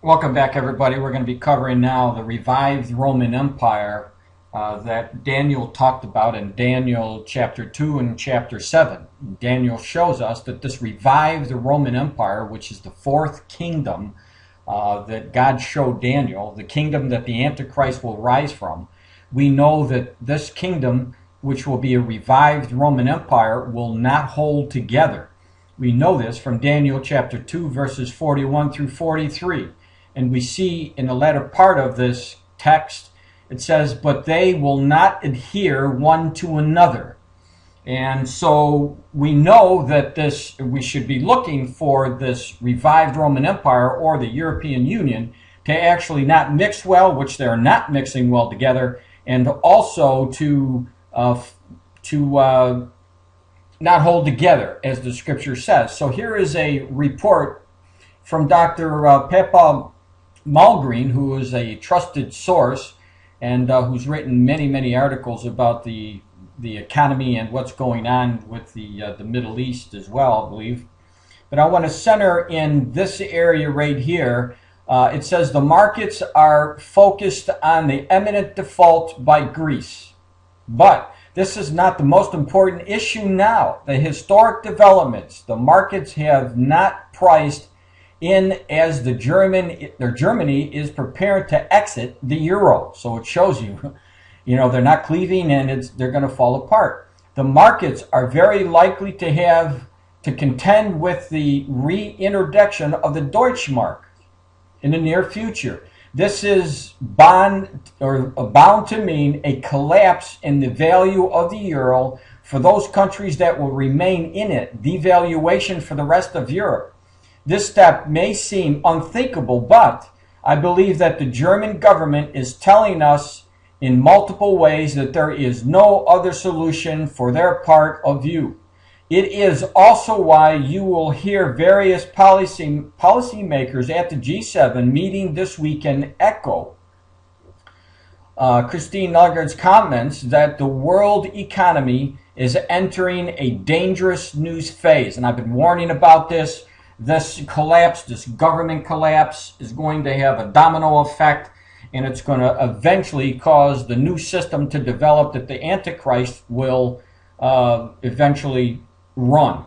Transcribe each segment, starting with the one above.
Welcome back, everybody. We're going to be covering now the revived Roman Empire that Daniel talked about in Daniel chapter 2 and chapter 7. Daniel shows us that this revived Roman Empire, which is the fourth kingdom that God showed Daniel, the kingdom that the Antichrist will rise from. We know that this kingdom, which will be a revived Roman Empire, will not hold together. We know this from Daniel chapter 2, verses 41 through 43. And we see in the latter part of this text, it says, but they will not adhere one to another. And so we know that we should be looking for this revived Roman Empire or the European Union to actually not mix well, which they're not mixing well together, and also to not hold together, as the scripture says. So here is a report from Dr. Pippa Malmgreen, who is a trusted source and who's written many articles about the economy and what's going on with the Middle East as well, I believe. But I want to center in this area right here. It says the markets are focused on the imminent default by Greece. But this is not the most important issue now. The historic developments, the markets have not priced in as Germany is preparing to exit the euro. So it shows you, they're not cleaving and they're going to fall apart. The markets are very likely to have to contend with the reintroduction of the Deutschmark in the near future. This is bound to mean a collapse in the value of the euro for those countries that will remain in it, devaluation for the rest of Europe. This step may seem unthinkable, but I believe that the German government is telling us in multiple ways that there is no other solution for their part of view. It is also why you will hear various policymakers at the G7 meeting this weekend echo Christine Lagarde's comments that the world economy is entering a dangerous new phase. And I've been warning about this. This collapse, this government collapse, is going to have a domino effect, and it's going to eventually cause the new system to develop that the Antichrist will eventually run.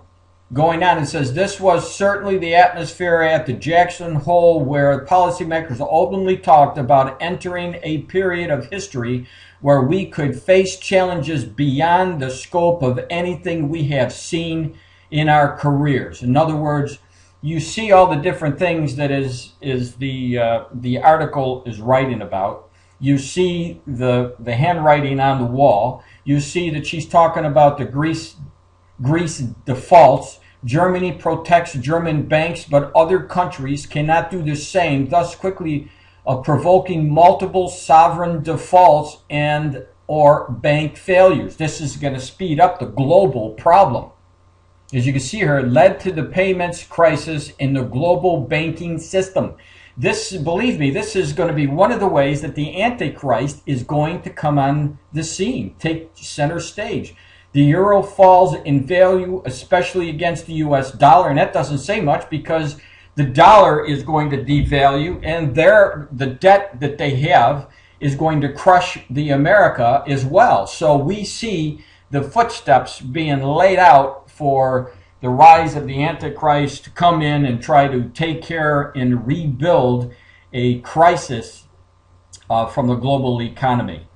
Going on, it says, this was certainly the atmosphere at the Jackson Hole where policymakers openly talked about entering a period of history where we could face challenges beyond the scope of anything we have seen in our careers. In other words, you see all the different things that the article is writing about. You see the handwriting on the wall. You see that she's talking about the Greece defaults. Germany protects German banks, but other countries cannot do the same, thus quickly provoking multiple sovereign defaults and or bank failures. This is going to speed up the global problem. As you can see here, it led to the payments crisis in the global banking system. This, believe me, this is going to be one of the ways that the Antichrist is going to come on the scene, take center stage. The euro falls in value, especially against the US dollar, and that doesn't say much because the dollar is going to devalue, and the debt that they have is going to crush the America as well. So we see the footsteps being laid out for the rise of the Antichrist to come in and try to take care and rebuild a crisis from the global economy.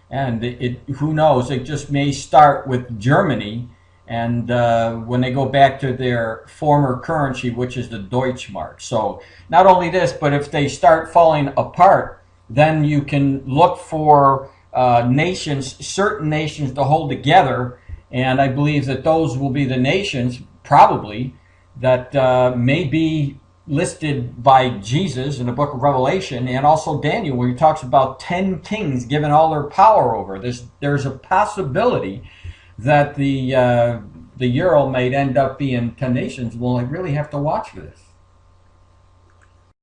And who knows, it just may start with Germany, and when they go back to their former currency, which is the Deutschmark. So not only this, but if they start falling apart, then you can look for certain nations to hold together. And I believe that those will be the nations, probably, that may be listed by Jesus in the book of Revelation, and also Daniel, where he talks about 10 kings given all their power over. There's a possibility that the euro might end up being 10 nations. Well, I really have to watch for this.